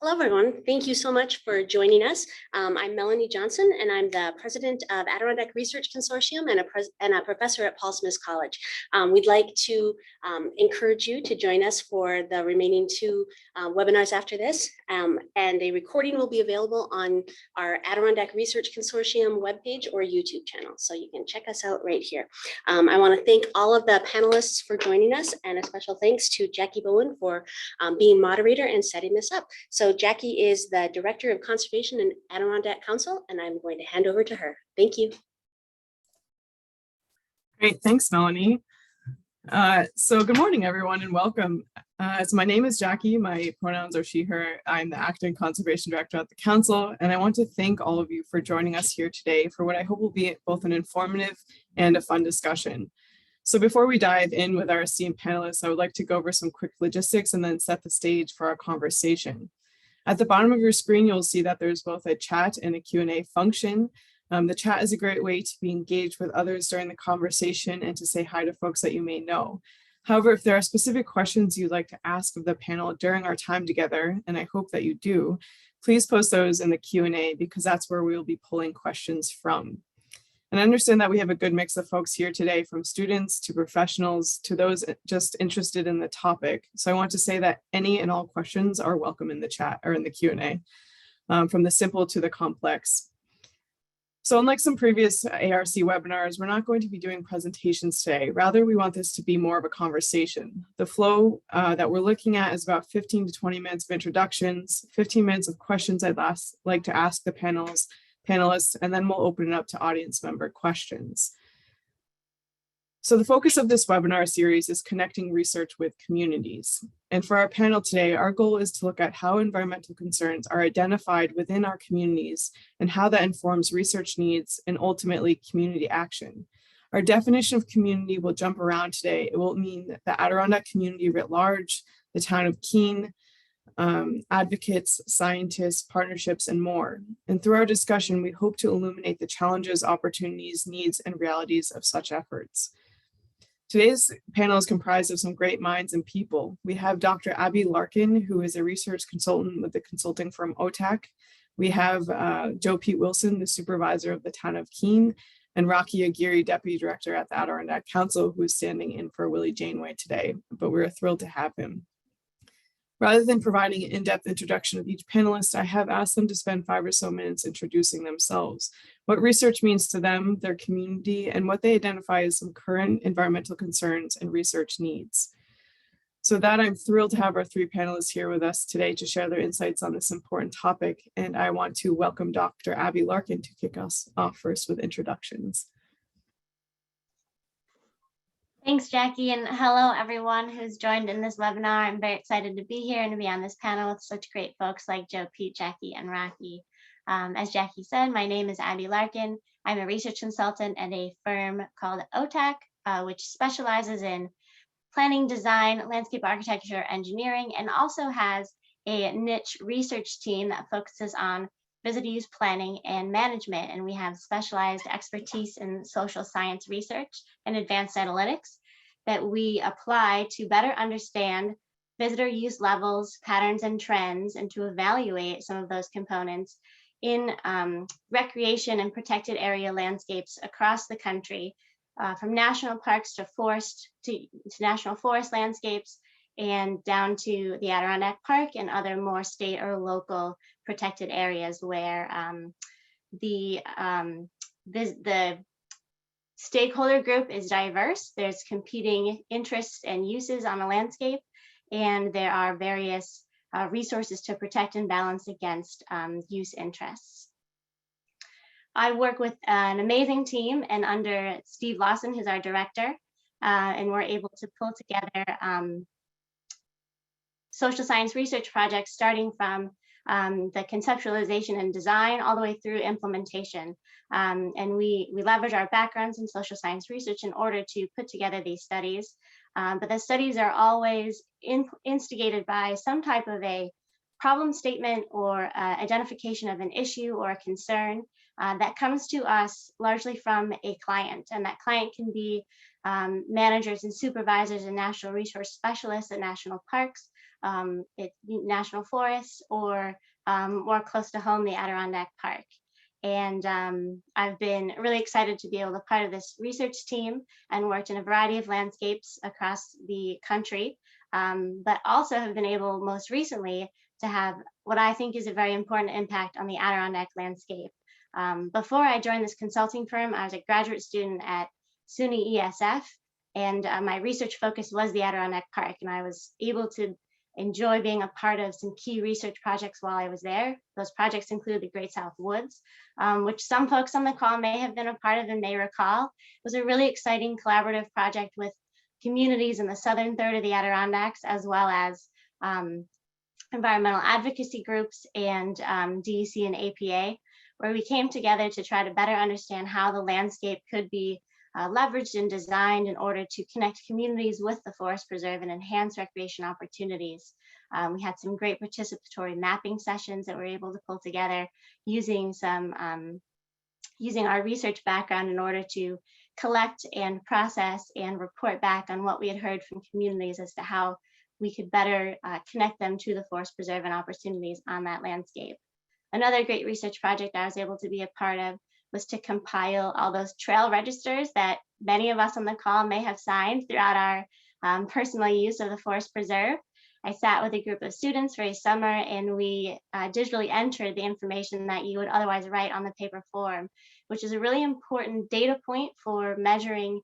Hello, everyone. Thank you so much for joining us. I'm Melanie Johnson, and I'm the president of Adirondack Research Consortium and a professor at Paul Smith College. We'd like to encourage you to join us for the remaining two webinars after this, and a recording will be available on our Adirondack Research Consortium webpage or YouTube channel, so you can check us out right here. I want to thank all of the panelists for joining us, and a special thanks to Jackie Bowen for being moderator and setting this up. So Jackie is the Director of Conservation in Adirondack Council, and I'm going to hand over to her. Thank you. Great, thanks, Melanie. So good morning, everyone, and welcome. So my name is Jackie. My pronouns are she, her. I'm the Acting Conservation Director at the Council, and I want to thank all of you for joining us here today for what I hope will be both an informative and a fun discussion. So before we dive in with our esteemed panelists, I would like to go over some quick logistics and then set the stage for our conversation. At the bottom of your screen, you'll see that there's both a chat and a Q&A function. The chat is a great way to be engaged with others during the conversation and to say hi to folks that you may know. However, if there are specific questions you'd like to ask of the panel during our time together, and I hope that you do, please post those in the Q&A because that's where we will be pulling questions from. And I understand that we have a good mix of folks here today, from students to professionals to those just interested in the topic. So I want to say that any and all questions are welcome in the chat or in the Q&A, from the simple to the complex. So unlike some previous ARC webinars, we're not going to be doing presentations today. Rather, we want this to be more of a conversation. The flow that we're looking at is about 15 to 20 minutes of introductions, 15 minutes of questions I'd like to ask the panelists, and then we'll open it up to audience member questions. So the focus of this webinar series is connecting research with communities. And for our panel today, our goal is to look at how environmental concerns are identified within our communities and how that informs research needs and ultimately community action. Our definition of community will jump around today. It will mean the Adirondack community writ large, the town of Keene, advocates, scientists, partnerships, and more. And through our discussion, we hope to illuminate the challenges, opportunities, needs, and realities of such efforts. Today's panel is comprised of some great minds and people. We have Dr. Abbie Larkin, who is a research consultant with the consulting firm Otak. We have Joe Pete Wilson, the supervisor of the town of Keene, and Rocci Aguirre, deputy director at the Adirondack Council, who is standing in for Willie Janeway today, but we're thrilled to have him. Rather than providing an in-depth introduction of each panelist, I have asked them to spend 5 or so minutes introducing themselves, what research means to them, their community, and what they identify as some current environmental concerns and research needs. So with that, I'm thrilled to have our 3 panelists here with us today to share their insights on this important topic. And I want to welcome Dr. Abbie Larkin to kick us off first with introductions. Thanks, Jackie, and hello, everyone who's joined in this webinar. I'm very excited to be here and to be on this panel with such great folks like Joe, Pete, Jackie, and Rocci. As Jackie said, my name is Abbie Larkin. I'm a research consultant at a firm called Otak, which specializes in planning, design, landscape architecture, engineering, and also has a niche research team that focuses on visitor use planning and management. And we have specialized expertise in social science research and advanced analytics that we apply to better understand visitor use levels, patterns, and trends, and to evaluate some of those components in recreation and protected area landscapes across the country, from national parks to national forest landscapes, and down to the Adirondack Park and other more state or local protected areas where the stakeholder group is diverse. There's competing interests and uses on a landscape, and there are various resources to protect and balance against use interests. I work with an amazing team and under Steve Lawson, who's our director, and we're able to pull together social science research projects starting from the conceptualization and design all the way through implementation. And we leverage our backgrounds in social science research in order to put together these studies. But the studies are always instigated by some type of a problem statement or identification of an issue or a concern that comes to us largely from a client. And that client can be managers and supervisors and natural resource specialists at national parks, it's national forests or more close to home, the Adirondack Park. And I've been really excited to be able to be part of this research team and worked in a variety of landscapes across the country, but also have been able most recently to have what I think is a very important impact on the Adirondack landscape. Before I joined this consulting firm, I was a graduate student at SUNY ESF, and my research focus was the Adirondack Park, and I was able to enjoy being a part of some key research projects while I was there. Those projects include the Great South Woods, which some folks on the call may have been a part of and may recall. It was a really exciting collaborative project with communities in the southern third of the Adirondacks, as well as environmental advocacy groups and DEC and APA, where we came together to try to better understand how the landscape could be leveraged and designed in order to connect communities with the forest preserve and enhance recreation opportunities. We had some great participatory mapping sessions that we were able to pull together using our research background in order to collect and process and report back on what we had heard from communities as to how we could better connect them to the forest preserve and opportunities on that landscape. Another great research project I was able to be a part of was to compile all those trail registers that many of us on the call may have signed throughout our personal use of the forest preserve. I sat with a group of students for a summer, and we digitally entered the information that you would otherwise write on the paper form, which is a really important data point for measuring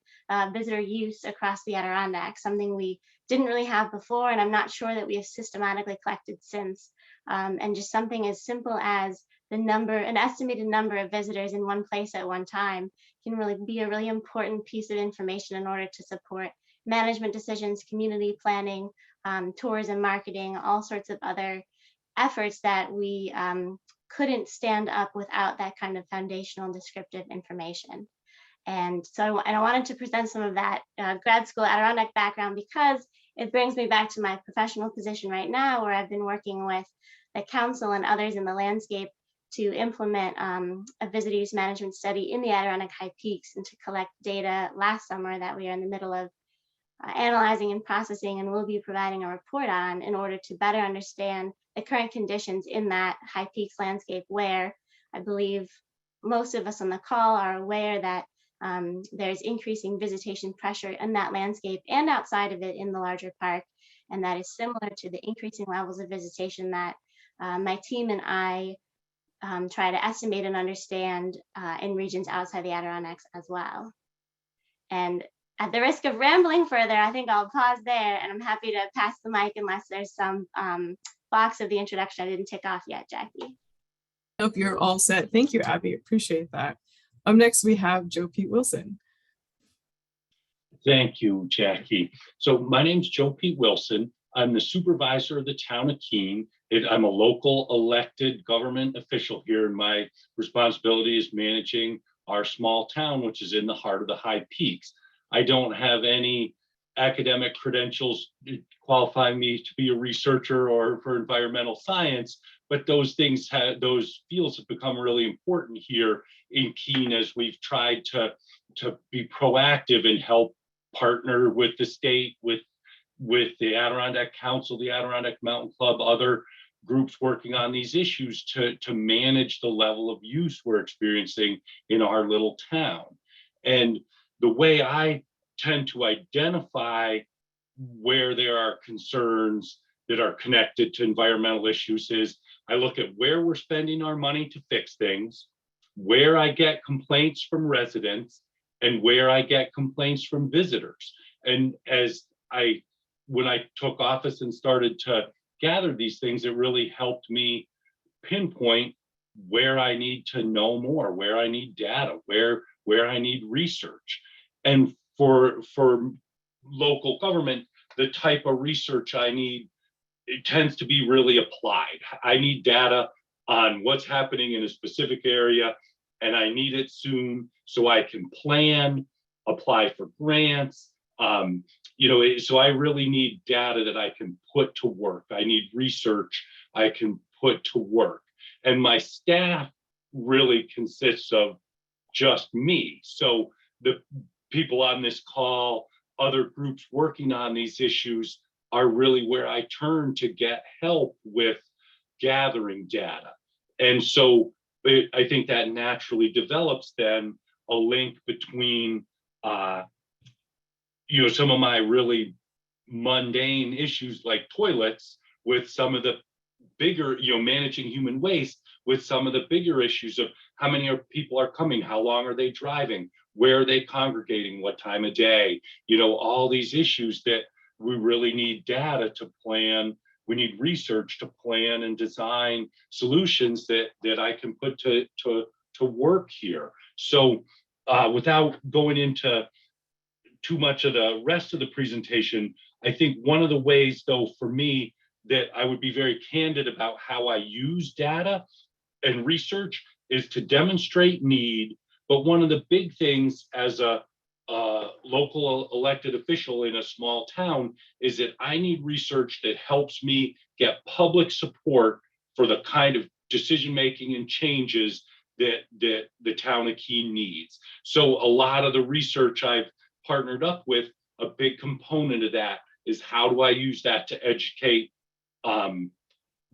visitor use across the Adirondack, something we didn't really have before, and I'm not sure that we have systematically collected since. And just something as simple as an estimated number of visitors in one place at one time can really be a really important piece of information in order to support management decisions, community planning, tourism marketing, all sorts of other efforts that we couldn't stand up without that kind of foundational descriptive information. And so I wanted to present some of that grad school Adirondack background because it brings me back to my professional position right now, where I've been working with the council and others in the landscape to implement a visitor use management study in the Adirondack High Peaks and to collect data last summer that we are in the middle of analyzing and processing and will be providing a report on in order to better understand the current conditions in that High Peaks landscape, where I believe most of us on the call are aware that there's increasing visitation pressure in that landscape and outside of it in the larger park. And that is similar to the increasing levels of visitation that my team and I try to estimate and understand in regions outside the Adirondacks as well. And at the risk of rambling further, I think I'll pause there, and I'm happy to pass the mic unless there's some box of the introduction I didn't tick off yet, Jackie. Nope, you're all set. Thank you, Abbie. Appreciate that. Up next, we have Joe Pete Wilson. Thank you, Jackie. So my name's Joe Pete Wilson. I'm the supervisor of the town of Keene. I'm a local elected government official here, and my responsibility is managing our small town, which is in the heart of the High Peaks. I don't have any academic credentials qualifying me to be a researcher or for environmental science, but those fields have become really important here in Keene as we've tried to be proactive and help partner with the state, with the Adirondack Council, the Adirondack Mountain Club, other groups working on these issues to manage the level of use we're experiencing in our little town. And the way I tend to identify where there are concerns that are connected to environmental issues is I look at where we're spending our money to fix things, where I get complaints from residents, and where I get complaints from visitors. And when I took office and started to gather these things, it really helped me pinpoint where I need to know more, where I need data, where I need research. And for local government, the type of research I need, it tends to be really applied. I need data on what's happening in a specific area, and I need it soon so I can plan, apply for grants. So I really need data that I can put to work. I need research I can put to work. And my staff really consists of just me. So the people on this call, other groups working on these issues are really where I turn to get help with gathering data. And so I think that naturally develops then a link between, some of my really mundane issues like toilets with some of the bigger, managing human waste with some of the bigger issues of how many people are coming, how long are they driving, where are they congregating, what time of day, all these issues that we really need data to plan. We need research to plan and design solutions that I can put to work here. So without going into too much of the rest of the presentation, I think one of the ways, though, for me, that I would be very candid about how I use data and research is to demonstrate need. But one of the big things as a local elected official in a small town is that I need research that helps me get public support for the kind of decision-making and changes that the town of Keene needs. So a lot of the research I've partnered up with, a big component of that is how do I use that to educate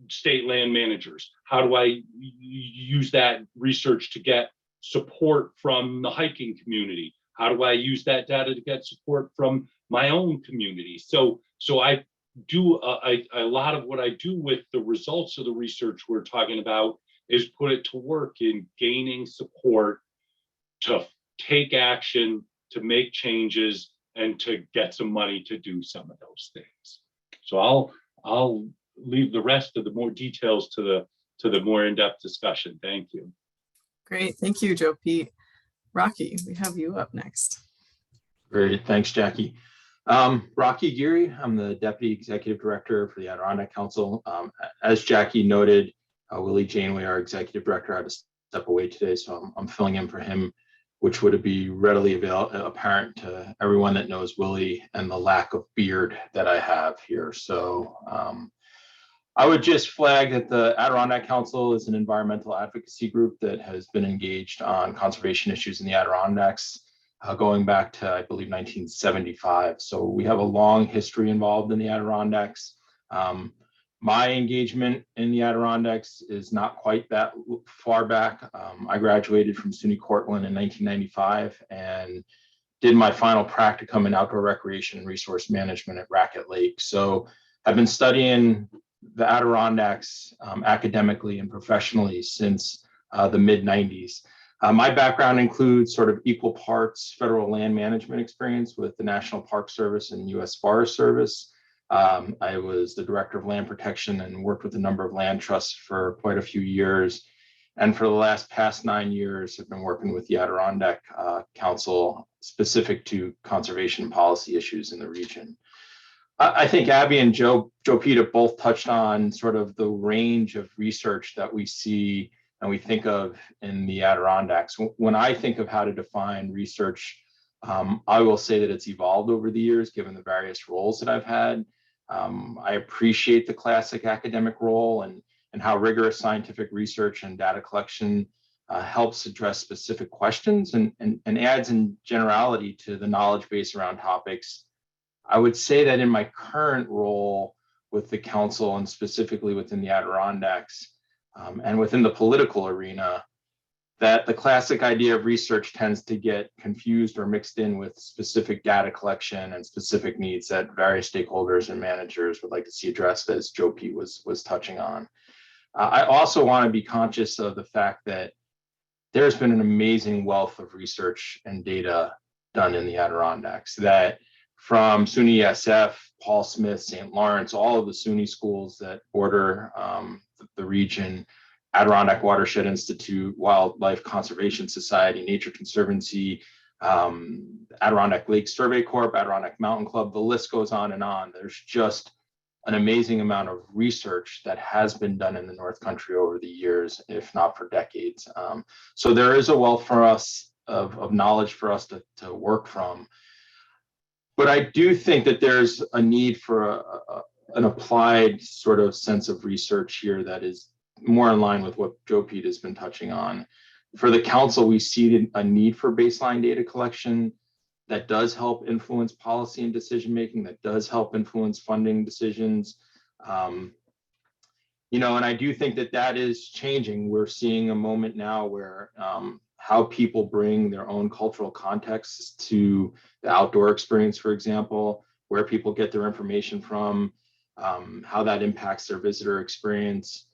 state land managers? How do I use that research to get support from the hiking community? How do I use that data to get support from my own community? So I do a lot of what I do with the results of the research we're talking about is put it to work in gaining support to take action, to make changes, and to get some money to do some of those things. So I'll leave the rest of the more details to the more in-depth discussion. Thank you. Great, thank you, Joe Pete. Rocci, we have you up next. Great, thanks, Jackie. Rocci Aguirre, I'm the Deputy Executive Director for the Adirondack Council. As Jackie noted, Willie Janeway, our Executive Director, had to step away today, so I'm filling in for him, which would be readily apparent to everyone that knows Willie and the lack of beard that I have here. So I would just flag that the Adirondack Council is an environmental advocacy group that has been engaged on conservation issues in the Adirondacks going back to, I believe, 1975. So we have a long history involved in the Adirondacks. My engagement in the Adirondacks is not quite that far back. I graduated from SUNY Cortland in 1995 and did my final practicum in outdoor recreation and resource management at Racket Lake. So I've been studying the Adirondacks academically and professionally since the mid-90s. My background includes sort of equal parts federal land management experience with the National Park Service and U.S. Forest Service. I was the director of land protection and worked with a number of land trusts for quite a few years. And for the past 9 years, I've been working with the Adirondack Council specific to conservation policy issues in the region. I think Abbie and Joe Pete have both touched on sort of the range of research that we see and we think of in the Adirondacks. When I think of how to define research, I will say that it's evolved over the years, given the various roles that I've had. I appreciate the classic academic role and how rigorous scientific research and data collection helps address specific questions and adds in generality to the knowledge base around topics. I would say that in my current role with the council and specifically within the Adirondacks and within the political arena, that the classic idea of research tends to get confused or mixed in with specific data collection and specific needs that various stakeholders and managers would like to see addressed, as Joe Pete was touching on. I also want to be conscious of the fact that there's been an amazing wealth of research and data done in the Adirondacks, that from SUNY SF, Paul Smith, St. Lawrence, all of the SUNY schools that border the region, Adirondack Watershed Institute, Wildlife Conservation Society, Nature Conservancy, Adirondack Lake Survey Corp, Adirondack Mountain Club, the list goes on and on. There's just an amazing amount of research that has been done in the North Country over the years, if not for decades. So there is a wealth for us of knowledge for us to work from. But I do think that there's a need for an applied sort of sense of research here that is more in line with what Joe Pete has been touching on. For the council, we see a need for baseline data collection that does help influence policy and decision making, that does help influence funding decisions. And I do think that that is changing. We're seeing a moment now where how people bring their own cultural contexts to the outdoor experience, for example, where people get their information from, how that impacts their visitor experience.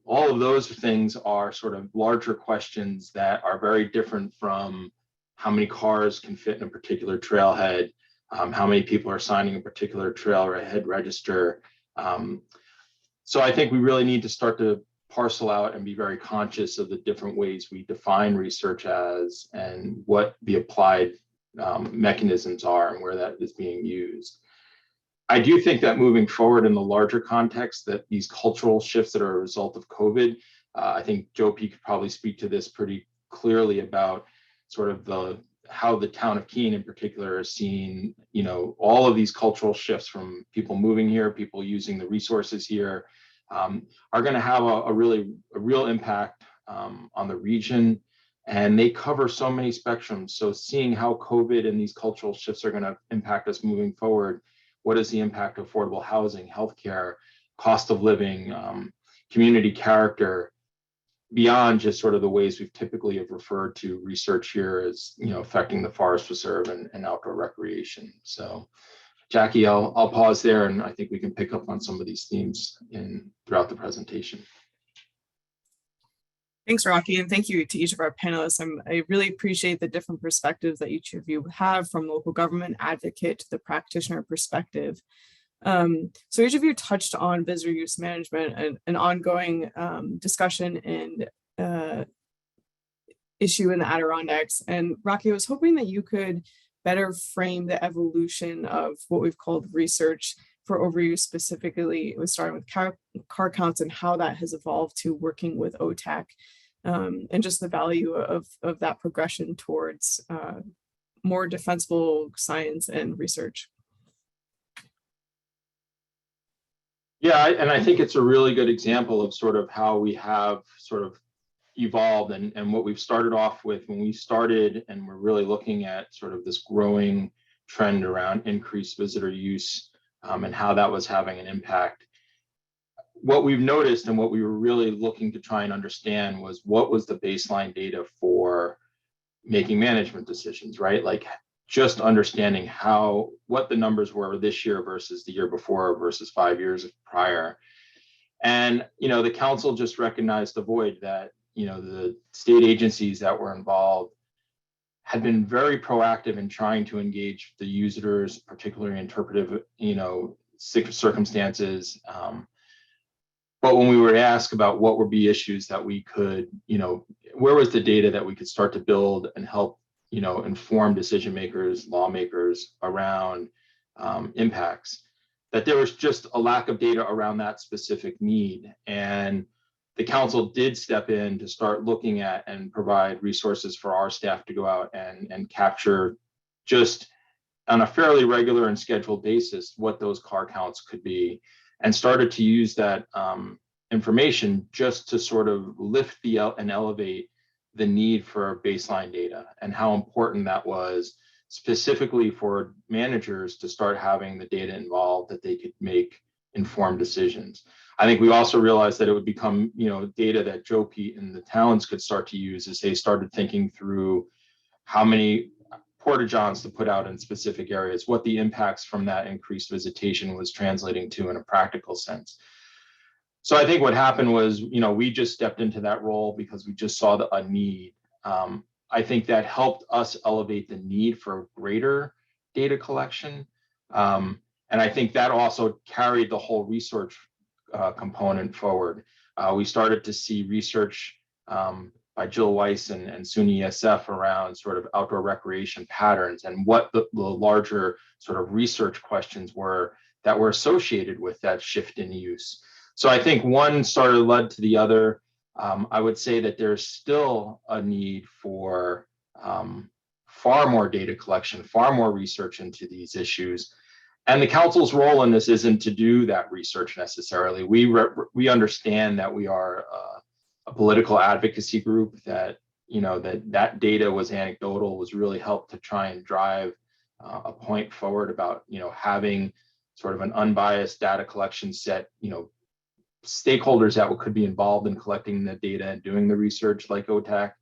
All of those things are sort of larger questions that are very different from how many cars can fit in a particular trailhead, how many people are signing a particular trailhead register. So I think we really need to start to parcel out and be very conscious of the different ways we define research as and what the applied mechanisms are and where that is being used. I do think that moving forward in the larger context, that these cultural shifts that are a result of COVID, I think Joe P could probably speak to this pretty clearly about sort of how the town of Keene in particular is seeing, all of these cultural shifts from people moving here, people using the resources here, are going to have a real impact on the region. And they cover so many spectrums. So seeing how COVID and these cultural shifts are going to impact us moving forward, what is the impact of affordable housing, healthcare, cost of living, community character, beyond just sort of the ways we've typically have referred to research here as, affecting the forest reserve and outdoor recreation. So Jackie, I'll pause there, and I think we can pick up on some of these themes throughout the presentation. Thanks, Rocci, and thank you to each of our panelists. I really appreciate the different perspectives that each of you have, from local government advocate to the practitioner perspective. So each of you touched on visitor use management and an ongoing discussion and issue in the Adirondacks. And Rocci, I was hoping that you could better frame the evolution of what we've called research for overuse specifically. It was starting with car counts and how that has evolved to working with Otak, and just the value of that progression towards more defensible science and research. Yeah, and I think it's a really good example of sort of how we have sort of evolved and what we've started off with when we started, and we're really looking at sort of this growing trend around increased visitor use and how that was having an impact. What we've noticed and what we were really looking to try and understand was what was the baseline data for making management decisions, right? Like just understanding what the numbers were this year versus the year before versus 5 years prior. And, the council just recognized the void that, the state agencies that were involved had been very proactive in trying to engage the users, particularly interpretive, circumstances. But when we were asked about what would be issues that we could, where was the data that we could start to build and help, inform decision makers, lawmakers around impacts, that there was just a lack of data around that specific need. And the council did step in to start looking at and provide resources for our staff to go out and capture, just on a fairly regular and scheduled basis, what those car counts could be, and started to use that information just to sort of lift and elevate the need for baseline data and how important that was specifically for managers to start having the data involved that they could make informed decisions. I think we also realized that it would become, data that Joe Pete and the towns could start to use as they started thinking through how many porta-johns to put out in specific areas, what the impacts from that increased visitation was translating to in a practical sense. So I think what happened was, we just stepped into that role because we just saw a need. I think that helped us elevate the need for greater data collection. And I think that also carried the whole research component forward. We started to see research by Jill Weiss and SUNY ESF around sort of outdoor recreation patterns and what the larger sort of research questions were that were associated with that shift in use. So I think one sort of led to the other. I would say that there's still a need for far more data collection, far more research into these issues. And the council's role in this isn't to do that research necessarily. We understand that we are a political advocacy group, that that data was anecdotal was really helped to try and drive a point forward about, having sort of an unbiased data collection set, stakeholders that could be involved in collecting the data and doing the research like Otak,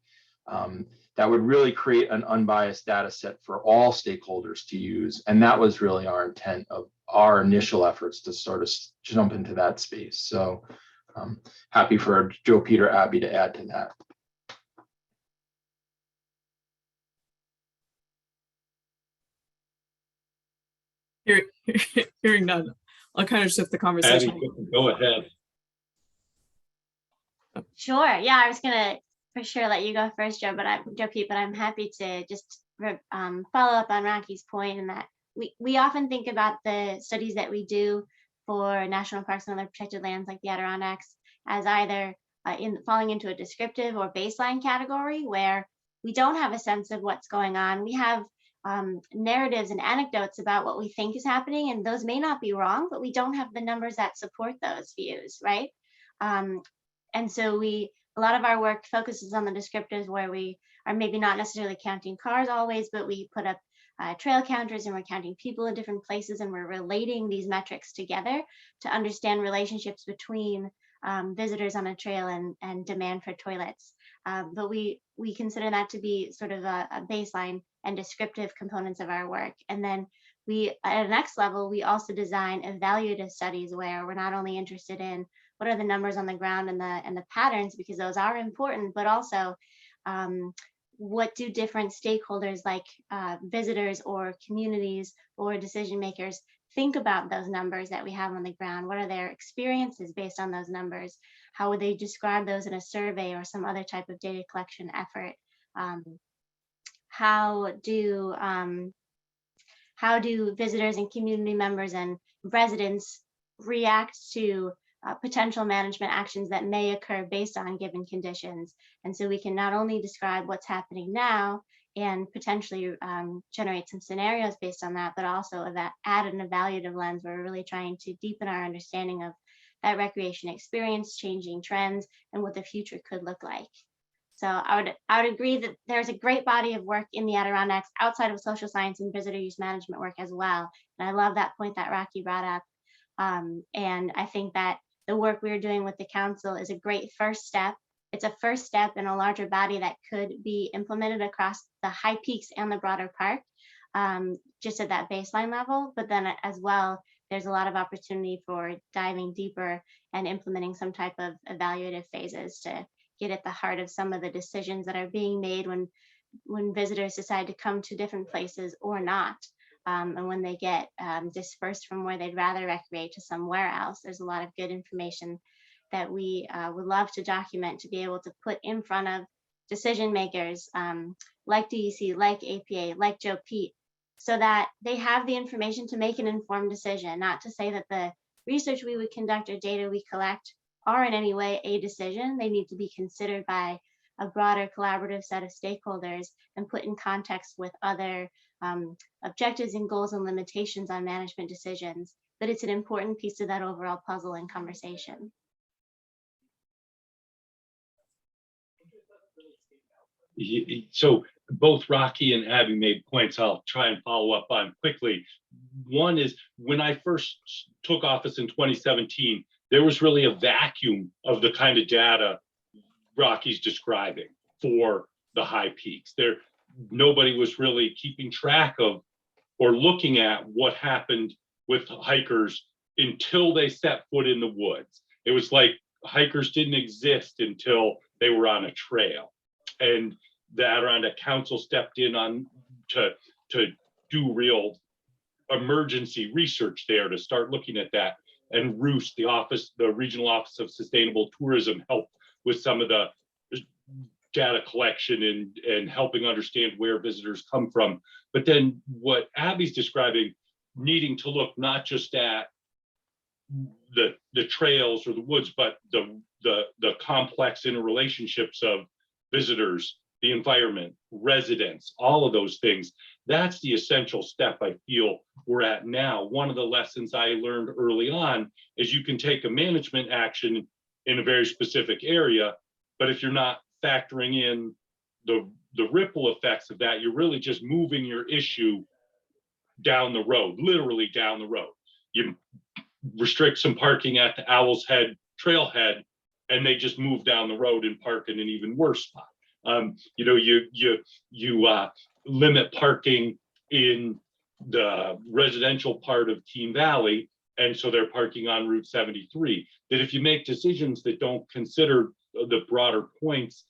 that would really create an unbiased data set for all stakeholders to use. And that was really our intent of our initial efforts to sort of jump into that space. So happy for Joe, Peter, Abbie to add to that. Hearing none, I'll kind of shift the conversation. Abbie, go ahead. Sure. Yeah, I was gonna for sure let you go first, Joe, Pete, but I'm happy to just follow up on Rocky's point in that we often think about the studies that we do for national parks and other protected lands like the Adirondacks as either falling into a descriptive or baseline category where we don't have a sense of what's going on. We have narratives and anecdotes about what we think is happening, and those may not be wrong, but we don't have the numbers that support those views, right? And so a lot of our work focuses on the descriptives where we are maybe not necessarily counting cars always, but we put up trail counters and we're counting people in different places, and we're relating these metrics together to understand relationships between visitors on a trail and demand for toilets. But we consider that to be sort of a baseline and descriptive components of our work. And then at a next level, we also design evaluative studies where we're not only interested in what are the numbers on the ground and the patterns, because those are important, but also what do different stakeholders like visitors or communities or decision makers think about those numbers that we have on the ground? What are their experiences based on those numbers? How would they describe those in a survey or some other type of data collection effort? How do visitors and community members and residents react to potential management actions that may occur based on given conditions? And so we can not only describe what's happening now and potentially generate some scenarios based on that, but also add an evaluative lens where we're really trying to deepen our understanding of that recreation experience, changing trends, and what the future could look like. So I would agree that there's a great body of work in the Adirondacks outside of social science and visitor use management work as well. And I love that point that Rocci brought up. And I think that the work we're doing with the council is a great first step. It's a first step in a larger body that could be implemented across the high peaks and the broader park, just at that baseline level. But then as well, there's a lot of opportunity for diving deeper and implementing some type of evaluative phases to get at the heart of some of the decisions that are being made when visitors decide to come to different places or not. And when they get dispersed from where they'd rather recreate to somewhere else. There's a lot of good information that we would love to document to be able to put in front of decision makers like DEC, like APA, like Joe Pete, so that they have the information to make an informed decision. Not to say that the research we would conduct or data we collect are in any way a decision. They need to be considered by a broader collaborative set of stakeholders and put in context with other objectives and goals and limitations on management decisions. But it's an important piece of that overall puzzle and conversation. So both Rocci and Abbie made points I'll try and follow up on quickly. One is when I first took office in 2017, there was really a vacuum of the kind of data Rocci's describing for the high peaks. Nobody was really keeping track of or looking at what happened with hikers until they set foot in the woods. It was like hikers didn't exist until they were on a trail. And the Adirondack Council stepped in to do real emergency research there to start looking at that. And Roost, the Regional Office of Sustainable Tourism, helped with some of the data collection and helping understand where visitors come from. But then what Abbie's describing, needing to look not just at the trails or the woods, but the complex interrelationships of visitors, the environment, residents, all of those things. That's the essential step I feel we're at now. One of the lessons I learned early on is you can take a management action in a very specific area, but if you're not factoring in the ripple effects of that, you're really just moving your issue down the road, literally down the road. You restrict some parking at the Owl's Head trailhead, and they just move down the road and park in an even worse spot. You know, you limit parking in the residential part of Keene Valley, and so they're parking on Route 73. That if you make decisions that don't consider the broader points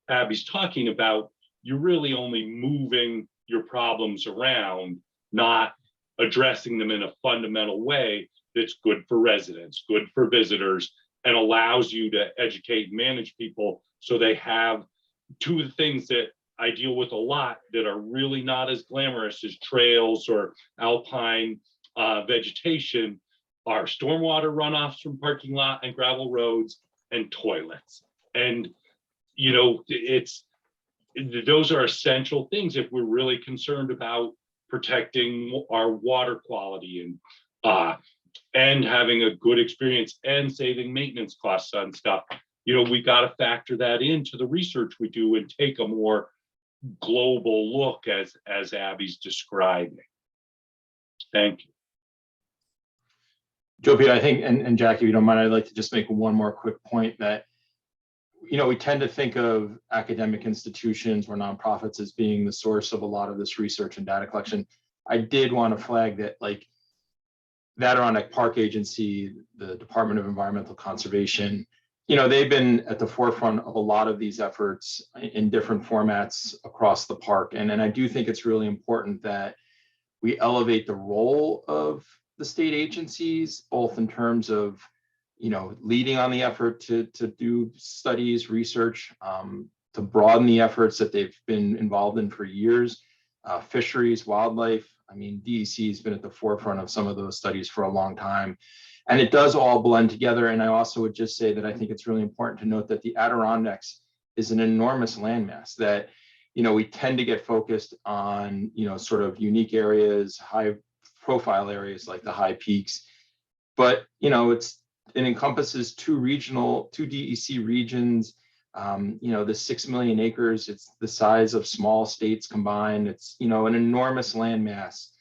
Abbie's talking about, you're really only moving your problems around, not addressing them in a fundamental way that's good for residents, good for visitors, and allows you to educate and manage people so they have two of the things that I deal with a lot that are really not as glamorous as trails or alpine vegetation are stormwater runoffs from parking lot and gravel roads and toilets. And, you know, those are essential things if we're really concerned about protecting our water quality and having a good experience and saving maintenance costs on stuff. You know, we got to factor that into the research we do and take a more global look as Abbie's describing. Thank you. Joe Pete, I think, and Jackie, if you don't mind, I'd like to just make one more quick point that, you know, we tend to think of academic institutions or nonprofits as being the source of a lot of this research and data collection. I did want to flag that, like, the Adirondack Park Agency, the Department of Environmental Conservation, you know, they've been at the forefront of a lot of these efforts in different formats across the park. And I do think it's really important that we elevate the role of the state agencies, both in terms of, you know, leading on the effort to do studies, research, to broaden the efforts that they've been involved in for years, fisheries, wildlife. I mean, DEC has been at the forefront of some of those studies for a long time. And it does all blend together. And I also would just say that I think it's really important to note that the Adirondacks is an enormous landmass that, you know, we tend to get focused on, you know, sort of unique areas, high profile areas like the high peaks. But, you know, it encompasses two DEC regions, you know, the 6 million acres, it's the size of small states combined. It's, you know, an enormous landmass.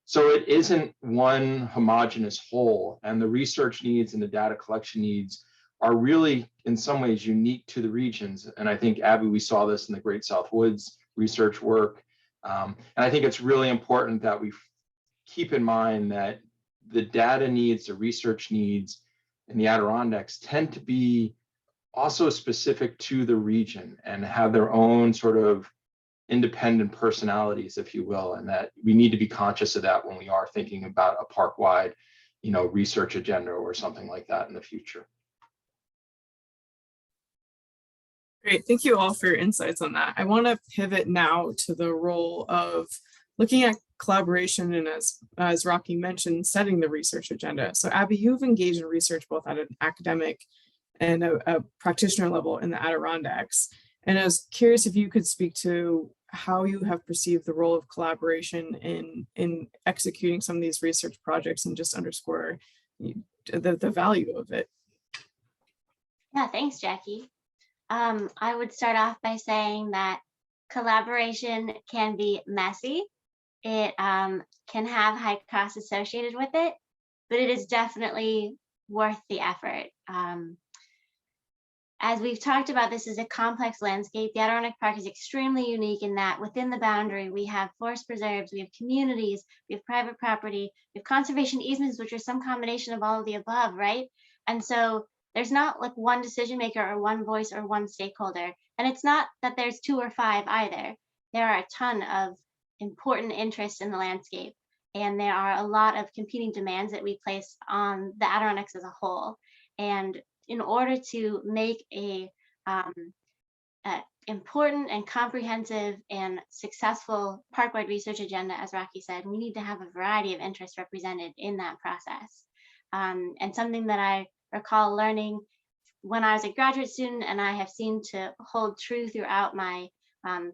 So it isn't one homogeneous whole, and the research needs and the data collection needs are really in some ways unique to the regions. And I think, Abbie, we saw this in the Great South Woods research work. And I think it's really important that we keep in mind that the data needs, the research needs in the Adirondacks tend to be also specific to the region and have their own sort of independent personalities, if you will, and that we need to be conscious of that when we are thinking about a park-wide, you know, research agenda or something like that in the future. Great, thank you all for your insights on that. I want to pivot now to the role of looking at collaboration and, as Rocci mentioned, setting the research agenda. So Abbie, you've engaged in research both at an academic and a practitioner level in the Adirondacks. And I was curious if you could speak to how you have perceived the role of collaboration in executing some of these research projects and just underscore the value of it. Yeah, thanks, Jackie. I would start off by saying that collaboration can be messy. It can have high costs associated with it, but it is definitely worth the effort. As we've talked about, this is a complex landscape. The Adirondack Park is extremely unique in that within the boundary, we have forest preserves, we have communities, we have private property, we have conservation easements, which are some combination of all of the above, right? And so there's not like one decision maker or one voice or one stakeholder. And it's not that there's 2 or 5 either. There are a ton of important interests in the landscape. And there are a lot of competing demands that we place on the Adirondacks as a whole. And in order to make a important and comprehensive and successful park-wide research agenda, as Rocci said, we need to have a variety of interests represented in that process. And something that I recall learning when I was a graduate student, and I have seen to hold true throughout my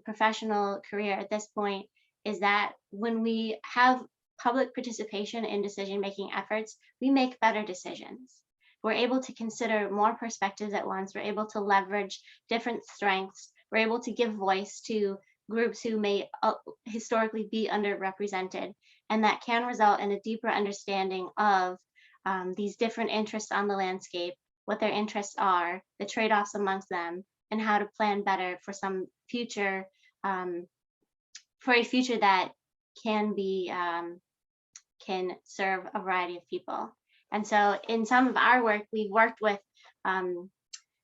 professional career at this point, is that when we have public participation in decision-making efforts, we make better decisions. We're able to consider more perspectives at once. We're able to leverage different strengths we're able to give voice to groups who may historically be underrepresented, and that can result in a deeper understanding of these different interests on the landscape, what their interests are, the trade-offs amongst them, and how to plan better for some future, for a future that can be, can serve a variety of people. And so in some of our work, we've worked with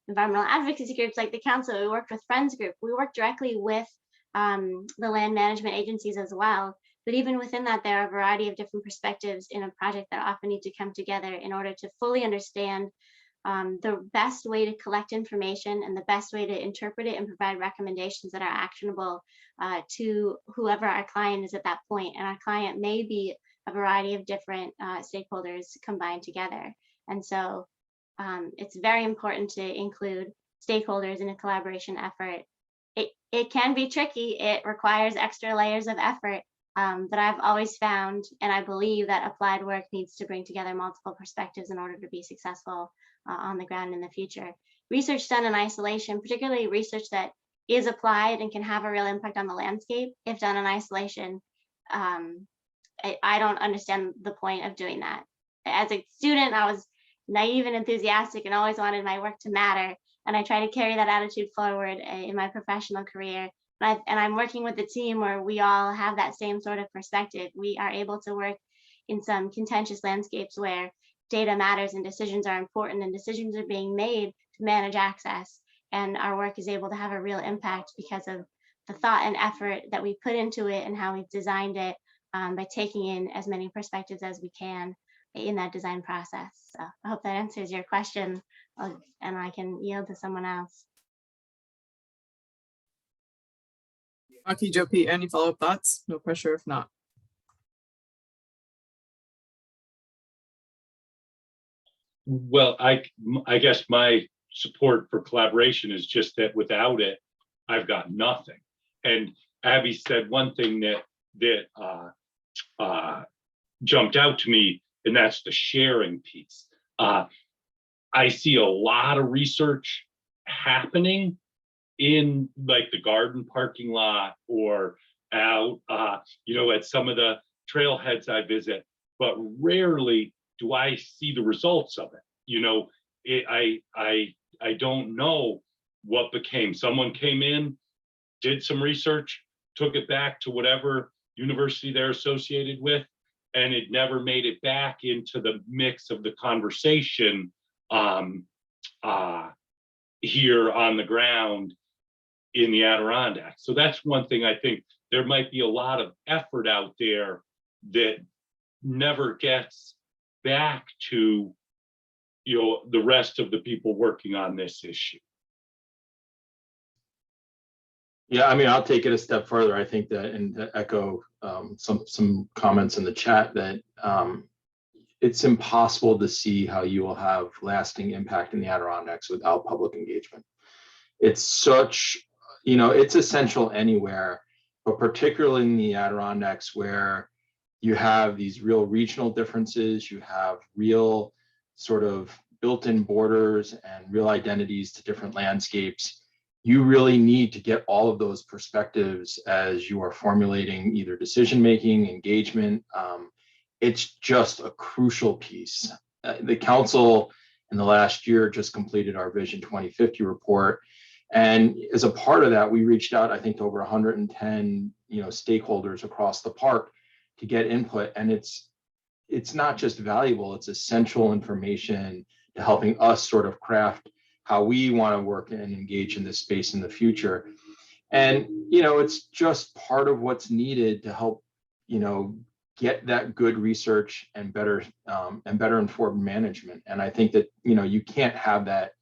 environmental advocacy groups like the council, we worked with Friends Group, we worked directly with the land management agencies as well. But even within that, there are a variety of different perspectives in a project that often need to come together in order to fully understand the best way to collect information and the best way to interpret it and provide recommendations that are actionable to whoever our client is at that point. And our client may be a variety of different stakeholders combined together. And so it's very important to include stakeholders in a collaboration effort. It can be tricky. It requires extra layers of effort, but I've always found, and I believe, that applied work needs to bring together multiple perspectives in order to be successful on the ground in the future. Research done in isolation, particularly research that is applied and can have a real impact on the landscape, if done in isolation, I don't understand the point of doing that. As a student, I was naive and enthusiastic and always wanted my work to matter. And I try to carry that attitude forward in my professional career. And I'm working with a team where we all have that same sort of perspective. We are able to work in some contentious landscapes where data matters and decisions are important and decisions are being made to manage access. And our work is able to have a real impact because of the thought and effort that we put into it and how we've designed it by taking in as many perspectives as we can in that design process. So I hope that answers your question, and I can yield to someone else. Rocci, Joe Pete, any follow-up thoughts? No pressure if not. Well, I guess my support for collaboration is just that without it, I've got nothing. And Abbie said one thing that jumped out to me, and that's the sharing piece. I see a lot of research happening in like the garden parking lot or out, at some of the trailheads I visit, but rarely do I see the results of it. I don't know what became. Someone came in, did some research, took it back to whatever university they're associated with, and it never made it back into the mix of the conversation here on the ground in the Adirondack. So that's one thing. I think there might be a lot of effort out there that never gets back to the rest of the people working on this issue. Yeah, I mean, I'll take it a step further. I think that, and to echo some comments in the chat, that it's impossible to see how you will have lasting impact in the Adirondacks without public engagement. It's such, it's essential anywhere, but particularly in the Adirondacks where you have these real regional differences, you have real sort of built-in borders and real identities to different landscapes. You really need to get all of those perspectives as you are formulating either decision-making, engagement. It's just a crucial piece. The council in the last year just completed our Vision 2050 report. And as a part of that, we reached out, I think, to over 110 stakeholders across the park to get input. And it's not just valuable, it's essential information to helping us sort of craft how we want to work and engage in this space in the future. And, it's just part of what's needed to help, get that good research and better informed management. And I think that, you can't have that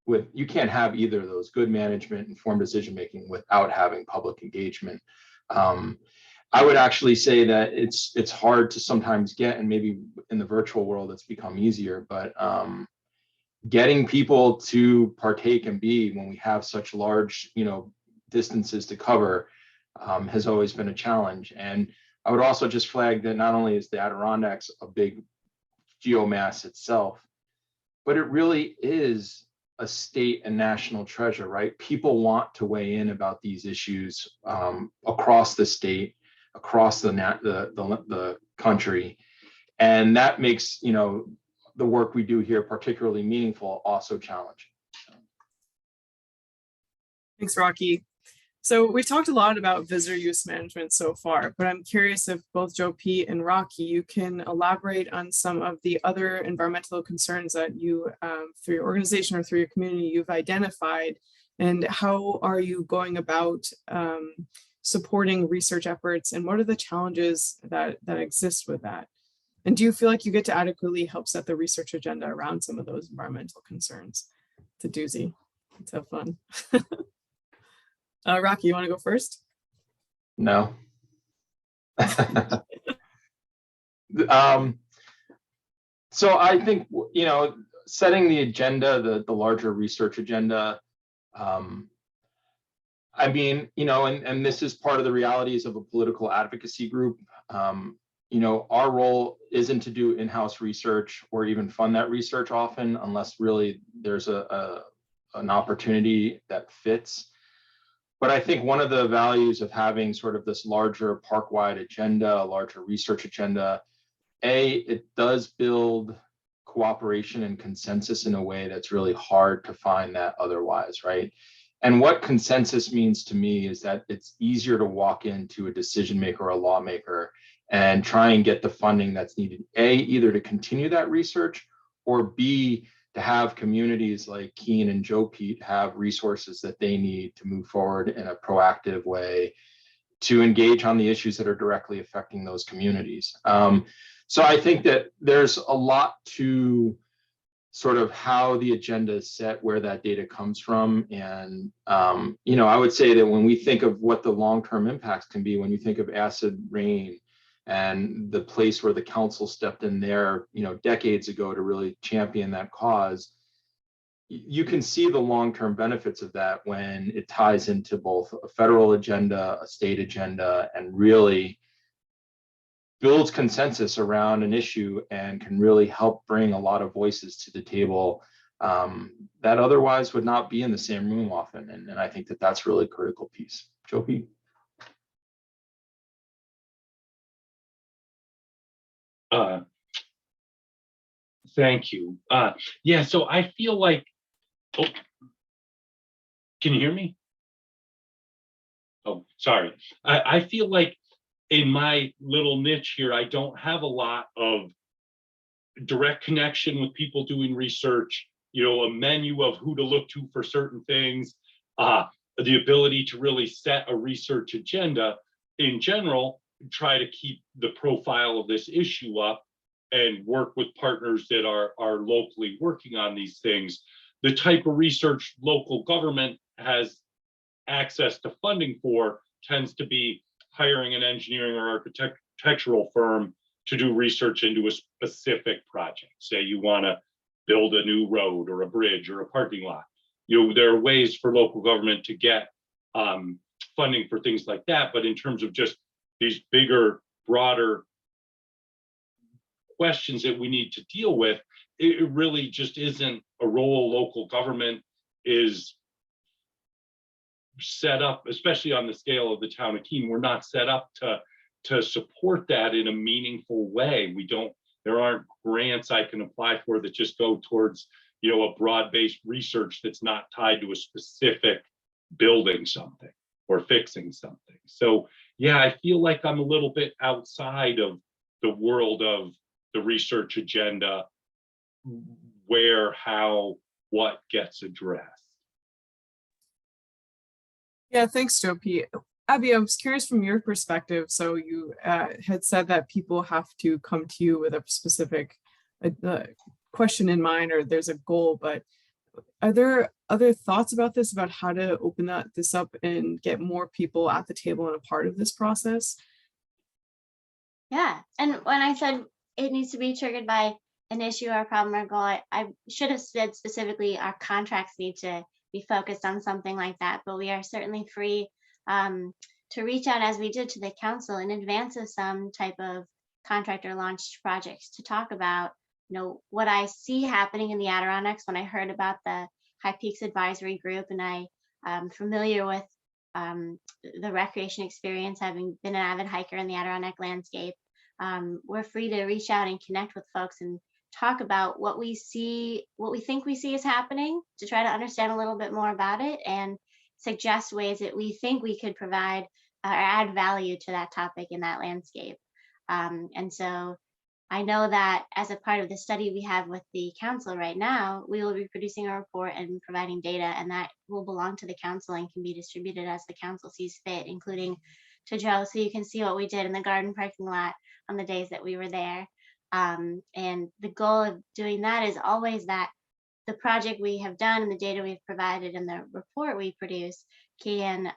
you can't have either of those, good management, informed decision-making, without having public engagement. I would actually say that it's hard to sometimes get, and maybe in the virtual world it's become easier, but getting people to partake and be, when we have such large, distances to cover, has always been a challenge. And I would also just flag that not only is the Adirondacks a big geomass itself, but it really is a state and national treasure, right? People want to weigh in about these issues across the state, across the country, and that makes, you know, the work we do here particularly meaningful, also challenging. Thanks, Rocci. So we've talked a lot about visitor use management so far, but I'm curious if both Joe P. and Rocci, you can elaborate on some of the other environmental concerns that you, through your organization or through your community, you've identified, and how are you going about supporting research efforts, and what are the challenges that exist with that? And do you feel like you get to adequately help set the research agenda around some of those environmental concerns? It's a doozy. Let's have fun. Rocci, you want to go first? No. So I think, you know, setting the agenda, the larger research agenda, I mean, you know, and this is part of the realities of a political advocacy group. You know, our role isn't to do in-house research or even fund that research often, unless really there's an opportunity that fits. But I think one of the values of having sort of this larger park-wide agenda, a larger research agenda, it does build cooperation and consensus in a way that's really hard to find that otherwise, right? And what consensus means to me is that it's easier to walk into a decision maker or a lawmaker and try and get the funding that's needed, either to continue that research, or B, to have communities like Keene and Joe Pete have resources that they need to move forward in a proactive way to engage on the issues that are directly affecting those communities. So I think that there's a lot to sort of how the agenda is set, where that data comes from. And, you know, I would say that when we think of what the long-term impacts can be, when you think of acid rain and the place where the council stepped in there, you know, decades ago to really champion that cause, you can see the long-term benefits of that when it ties into both a federal agenda, a state agenda, and really builds consensus around an issue and can really help bring a lot of voices to the table that otherwise would not be in the same room often. And I think that that's really a critical piece. Joe P. Thank you. Yeah, so I feel like, oh, can you hear me? Oh, sorry. I feel like in my little niche here, I don't have a lot of direct connection with people doing research, you know, a menu of who to look to for certain things, the ability to really set a research agenda in general, try to keep the profile of this issue up and work with partners that are locally working on these things. The type of research local government has access to funding for tends to be hiring an engineering or architectural firm to do research into a specific project. Say you want to build a new road or a bridge or a parking lot. You know, there are ways for local government to get funding for things like that. But in terms of just these bigger, broader questions that we need to deal with, it really just isn't a role local government is set up, especially on the scale of the town of Keene. We're not set up to support that in a meaningful way. There aren't grants I can apply for that just go towards, you know, a broad-based research that's not tied to a specific building something or fixing something. So yeah, I feel like I'm a little bit outside of the world of the research agenda, where, how, what gets addressed. Yeah, thanks, Joe P. Abbie, I was curious from your perspective. So you had said that people have to come to you with a specific question in mind, or there's a goal, but are there other thoughts about this, about how to open this up and get more people at the table and a part of this process? Yeah, and when I said it needs to be triggered by an issue or problem or goal, I should have said specifically our contracts need to be focused on something like that, but we are certainly free to reach out, as we did to the council, in advance of some type of contractor launched projects, to talk about, you know, what I see happening in the Adirondacks when I heard about the High Peaks Advisory Group, and I am familiar with the recreation experience, having been an avid hiker in the Adirondack landscape. We're free to reach out and connect with folks and talk about what we see, what we think we see is happening, to try to understand a little bit more about it and suggest ways that we think we could provide or add value to that topic in that landscape. And so I know that as a part of the study we have with the council right now, we will be producing a report and providing data, and that will belong to the council and can be distributed as the council sees fit, including to Joe, so you can see what we did in the garden parking lot on the days that we were there. And the goal of doing that is always that the project we have done and the data we've provided and the report we produce can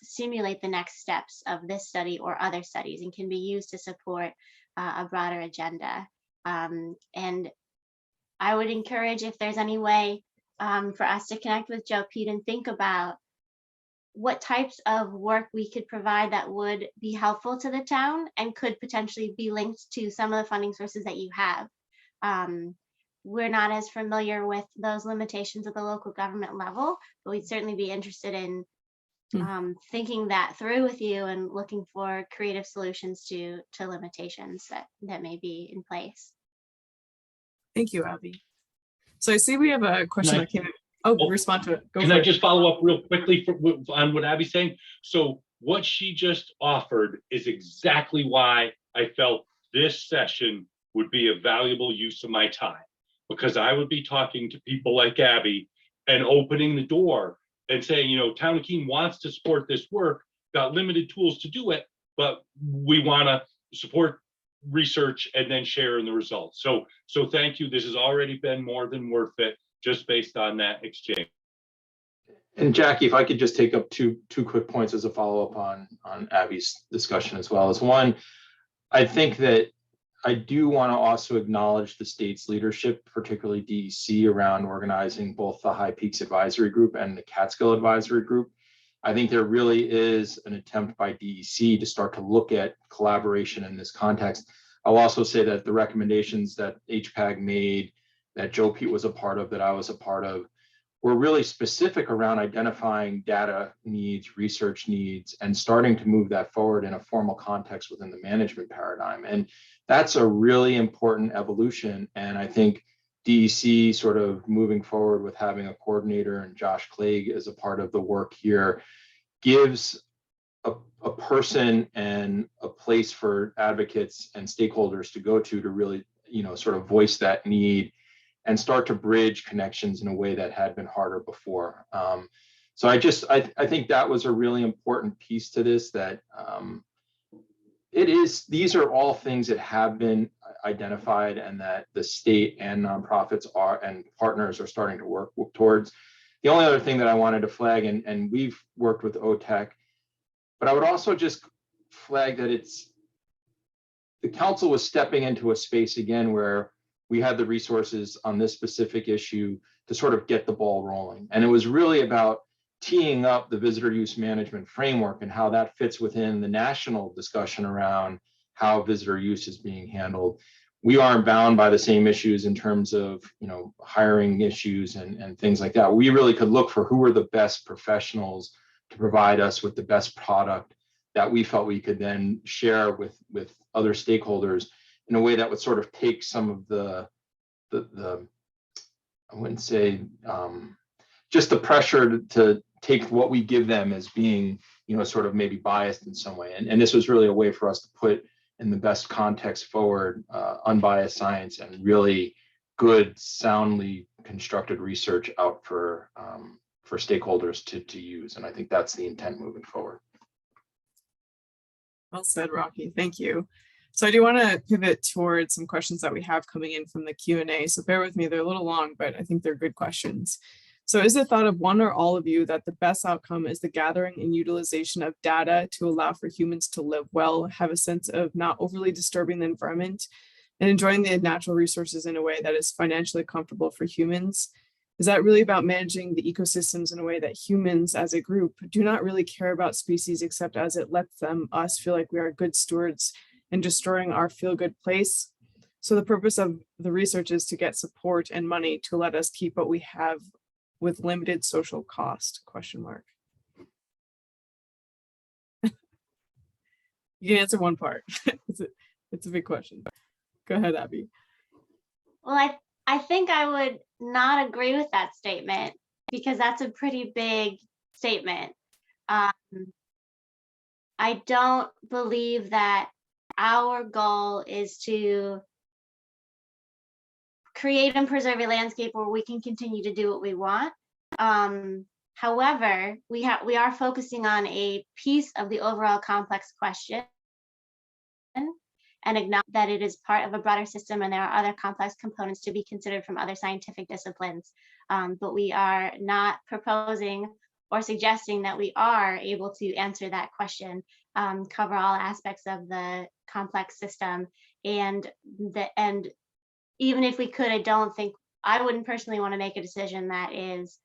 simulate the next steps of this study or other studies, and can be used to support a broader agenda. And I would encourage, if there's any way for us to connect with Joe Pete and think about what types of work we could provide that would be helpful to the town and could potentially be linked to some of the funding sources that you have. We're not as familiar with those limitations at the local government level, but we'd certainly be interested in thinking that through with you and looking for creative solutions to limitations that may be in place. Thank you, Abbie. So I see we have a question that came in. Oh, respond to it. Go Can for I it. just follow up real quickly on what Abbie's saying? So what she just offered is exactly why I felt this session would be a valuable use of my time, because I would be talking to people like Abbie and opening the door and saying, you know, Town of Keene wants to support this work, got limited tools to do it, but we want to support research and then share in the results. So thank you. This has already been more than worth it, just based on that exchange. And Jackie, if I could just take up two quick points as a follow-up on Abbie's discussion as well. As one, I think that I do want to also acknowledge the state's leadership, particularly DEC, around organizing both the High Peaks Advisory Group and the Catskill Advisory Group. I think there really is an attempt by DEC to start to look at collaboration in this context. I'll also say that the recommendations that HPAG made, that Joe Pete was a part of, that I was a part of, were really specific around identifying data needs, research needs, and starting to move that forward in a formal context within the management paradigm. And that's a really important evolution. And I think DEC sort of moving forward with having a coordinator and Josh Clegg as a part of the work here gives a person and a place for advocates and stakeholders to go to really, you know, sort of voice that need and start to bridge connections in a way that had been harder before. So I think that was a really important piece to this, that these are all things that have been identified and that the state and nonprofits and partners are starting to work towards. The only other thing that I wanted to flag, and we've worked with Otak, but I would also just flag that the council was stepping into a space again where we had the resources on this specific issue to sort of get the ball rolling. And it was really about teeing up the visitor use management framework and how that fits within the national discussion around how visitor use is being handled. We aren't bound by the same issues in terms of, you know, hiring issues and things like that. We really could look for who are the best professionals to provide us with the best product that we felt we could then share with other stakeholders in a way that would sort of take some of the I wouldn't say just the pressure to take what we give them as being, you know, sort of maybe biased in some way. And this was really a way for us to put in the best context forward unbiased science and really good, soundly constructed research out for stakeholders to use. And I think that's the intent moving forward. Well said, Rocci. Thank you. So I do want to pivot towards some questions that we have coming in from the Q&A. So bear with me, they're a little long, but I think they're good questions. So is it thought of one or all of you that the best outcome is the gathering and utilization of data to allow for humans to live well, have a sense of not overly disturbing the environment, and enjoying the natural resources in a way that is financially comfortable for humans? Is that really about managing the ecosystems in a way that humans as a group do not really care about species except as it lets us feel like we are good stewards and destroying our feel-good place? So the purpose of the research is to get support and money to let us keep what we have with limited social cost, ? You can answer one part. It's a big question. Go ahead, Abbie. Well, I think I would not agree with that statement because that's a pretty big statement. I don't believe that our goal is to create and preserve a landscape where we can continue to do what we want. However, we are focusing on a piece of the overall complex question and acknowledge that it is part of a broader system and there are other complex components to be considered from other scientific disciplines. But we are not proposing or suggesting that we are able to answer that question, cover all aspects of the complex system. And even if we could, I wouldn't personally want to make a decision that is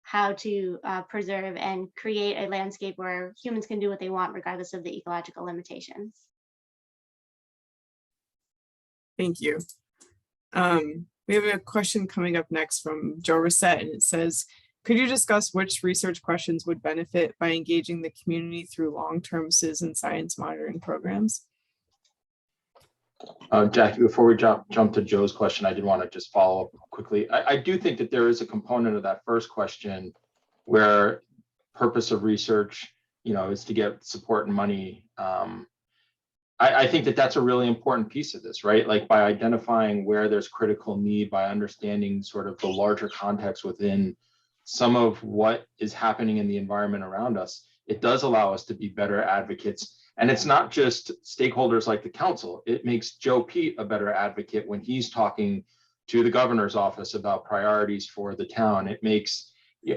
how to preserve and create a landscape where humans can do what they want regardless of the ecological limitations. Thank you. We have a question coming up next from Joe Reset, and it says, could you discuss which research questions would benefit by engaging the community through long-term citizen science monitoring programs? Jackie, before we jump to Joe's question, I did want to just follow up quickly. I do think that there is a component of that first question where purpose of research, is to get support and money. I think that that's a really important piece of this, right? Like by identifying where there's critical need, by understanding sort of the larger context within some of what is happening in the environment around us, it does allow us to be better advocates. And it's not just stakeholders like the council. It makes Joe Pete a better advocate when he's talking to the governor's office about priorities for the town. It makes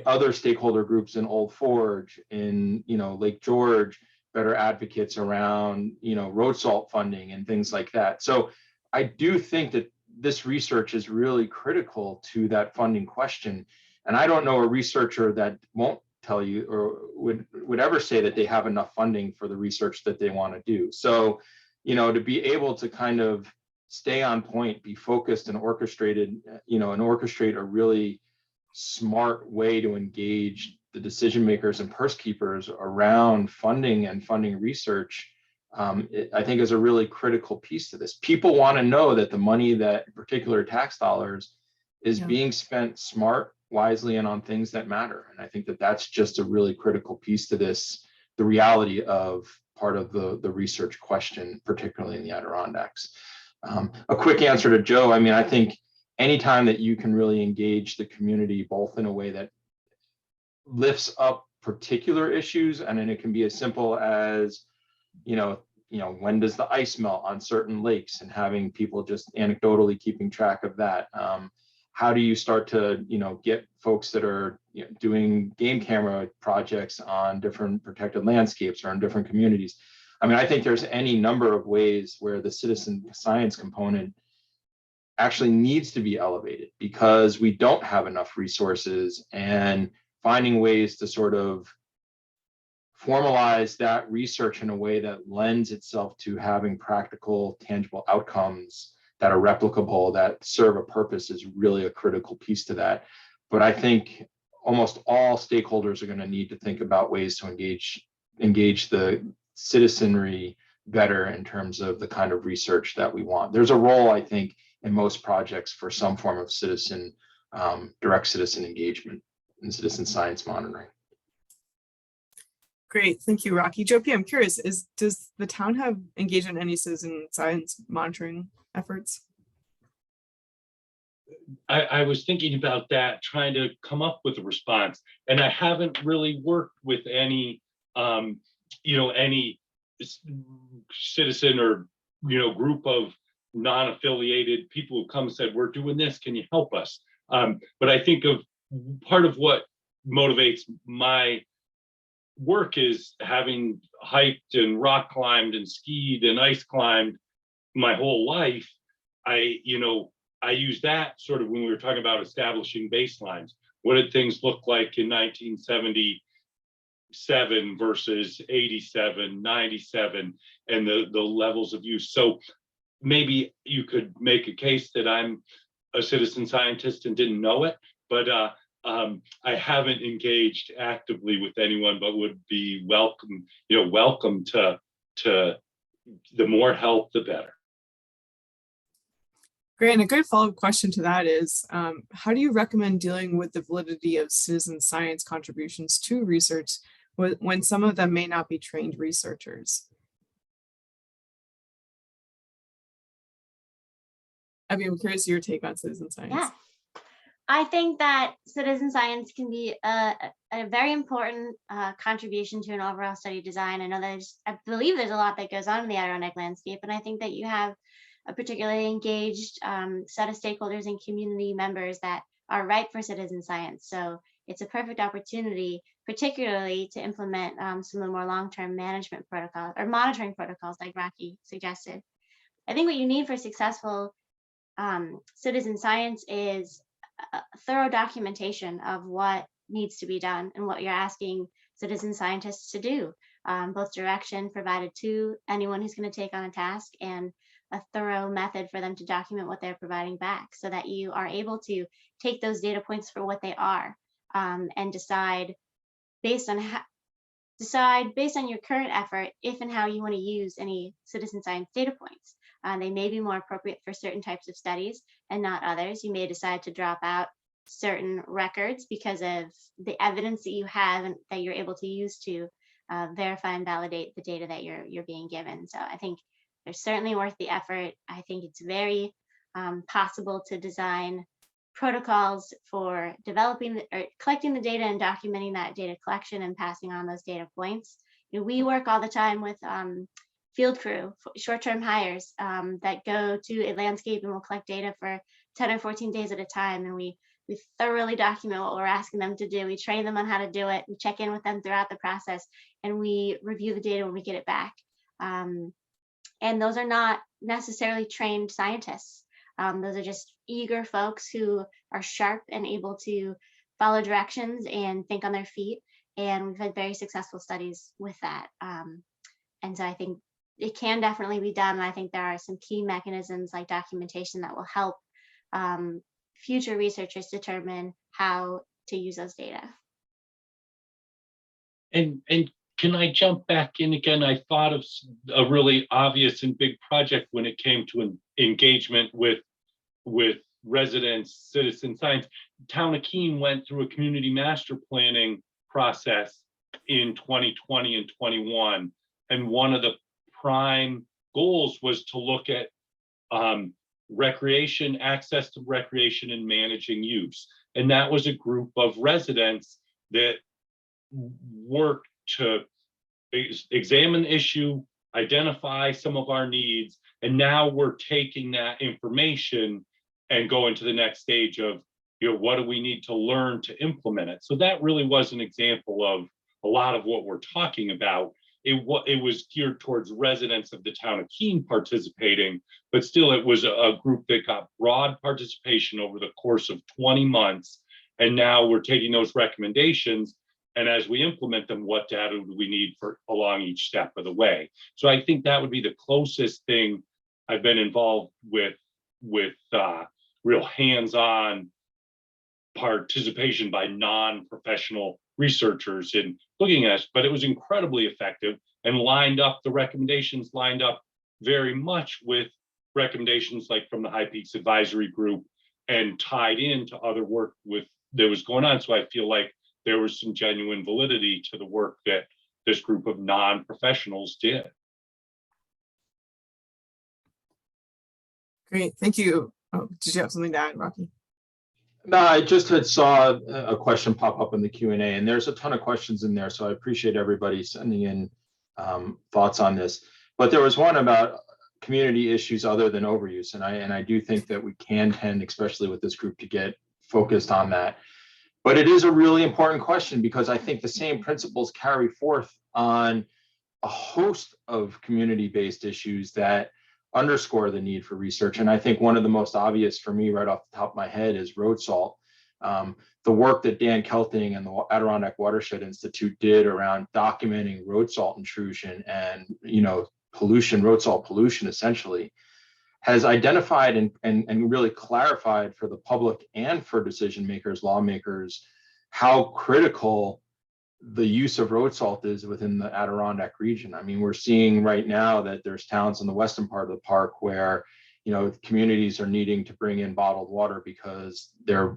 other stakeholder groups in Old Forge, in Lake George, better advocates around road salt funding and things like that. So I do think that this research is really critical to that funding question. And I don't know a researcher that won't tell you or would ever say that they have enough funding for the research that they want to do. So, to be able to kind of stay on point, be focused and orchestrated, and orchestrate a really smart way to engage the decision makers and purse keepers around funding and funding research, I think is a really critical piece to this. People want to know that the money, that particular tax dollars, is being spent smart, wisely, and on things that matter. And I think that that's just a really critical piece to this, the reality of part of the research question, particularly in the Adirondacks. A quick answer to Joe, I think anytime that you can really engage the community, both in a way that lifts up particular issues, and then it can be as simple as, when does the ice melt on certain lakes, and having people just anecdotally keeping track of that. How do you start to, get folks that are doing game camera projects on different protected landscapes or in different communities? I think there's any number of ways where the citizen science component actually needs to be elevated because we don't have enough resources, and finding ways to sort of formalize that research in a way that lends itself to having practical, tangible outcomes that are replicable, that serve a purpose, is really a critical piece to that. But I think almost all stakeholders are going to need to think about ways to engage the citizenry better in terms of the kind of research that we want. There's a role, I think, in most projects for some form of direct citizen engagement and citizen science monitoring. Great, thank you, Rocci. Joe P, I'm curious, does the town have engaged in any citizen science monitoring efforts? I was thinking about that, trying to come up with a response, and I haven't really worked with any, any citizen or group of non-affiliated people who come and said, "We're doing this. Can you help us?" But I think of part of what motivates my work is having hiked and rock climbed and skied and ice climbed my whole life. I use that sort of when we were talking about establishing baselines. What did things look like in 1977 versus 87, 97, and the levels of use? So maybe you could make a case that I'm a citizen scientist and didn't know it, but I haven't engaged actively with anyone, but would be welcome, welcome to the more help, the better. Great, and a good follow-up question to that is, how do you recommend dealing with the validity of citizen science contributions to research when some of them may not be trained researchers? Abbie, I'm curious your take on citizen science. Yeah, I think that citizen science can be a very important contribution to an overall study design. I believe there's a lot that goes on in the Adirondack landscape, and I think that you have a particularly engaged set of stakeholders and community members that are ripe for citizen science. So it's a perfect opportunity, particularly to implement some of the more long-term management protocols or monitoring protocols like Rocci suggested. I think what you need for successful citizen science is a thorough documentation of what needs to be done and what you're asking citizen scientists to do, both direction provided to anyone who's going to take on a task and a thorough method for them to document what they're providing back, so that you are able to take those data points for what they are, and decide based on your current effort if and how you want to use any citizen science data points. They may be more appropriate for certain types of studies and not others. You may decide to drop out certain records because of the evidence that you have and that you're able to use to verify and validate the data that you're being given. So I think they're certainly worth the effort. I think it's very possible to design protocols for developing or collecting the data and documenting that data collection and passing on those data points. We work all the time with field crew, short-term hires that go to a landscape and will collect data for 10 or 14 days at a time. And we thoroughly document what we're asking them to do. We train them on how to do it. We check in with them throughout the process, and we review the data when we get it back. And those are not necessarily trained scientists. Those are just eager folks who are sharp and able to follow directions and think on their feet. And we've had very successful studies with that. And so I think it can definitely be done. And I think there are some key mechanisms like documentation that will help future researchers determine how to use those data. And can I jump back in again? I thought of a really obvious and big project when it came to an engagement with residents, citizen science. Town of Keene went through a community master planning process in 2020 and 21. And one of the prime goals was to look at recreation, access to recreation and managing use. And that was a group of residents that worked to examine the issue, identify some of our needs, and now we're taking that information and going to the next stage of, what do we need to learn to implement it? So that really was an example of a lot of what we're talking about. It was geared towards residents of the town of Keene participating, but still it was a group that got broad participation over the course of 20 months. And now we're taking those recommendations, and as we implement them, what data do we need for along each step of the way? So I think that would be the closest thing I've been involved with real hands-on participation by non-professional researchers in looking at us, but it was incredibly effective and the recommendations lined up very much with recommendations like from the High Peaks Advisory Group and tied into other work that was going on. So I feel like there was some genuine validity to the work that this group of non-professionals did. Great, thank you. Oh, did you have something to add, Rocci? No, I just saw a question pop up in the Q&A, and there's a ton of questions in there, so I appreciate everybody sending in thoughts on this. But there was one about community issues other than overuse, and I do think that we can tend, especially with this group, to get focused on that. But it is a really important question because I think the same principles carry forth on a host of community-based issues that underscore the need for research. And I think one of the most obvious for me right off the top of my head is road salt. The work that Dan Kelting and the Adirondack Watershed Institute did around documenting road salt intrusion and pollution, road salt pollution essentially, has identified and really clarified for the public and for decision makers, lawmakers, how critical the use of road salt is within the Adirondack region. I mean, we're seeing right now that there's towns in the western part of the park where, you know, communities are needing to bring in bottled water because their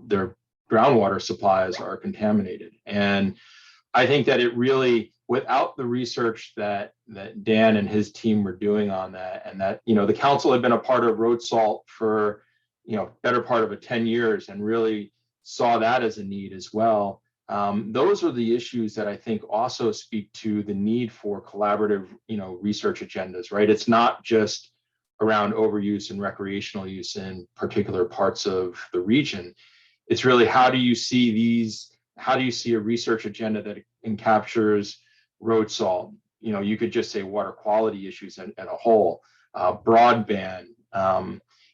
groundwater supplies are contaminated. And I think that it really, without the research that Dan and his team were doing on that, and that, you know, the council had been a part of road salt for, you know, better part of 10 years and really saw that as a need as well. Those are the issues that I think also speak to the need for collaborative, you know, research agendas, right? It's not just around overuse and recreational use in particular parts of the region. It's really, how do you see a research agenda that encaptures road salt? You know, you could just say water quality issues and a whole, broadband,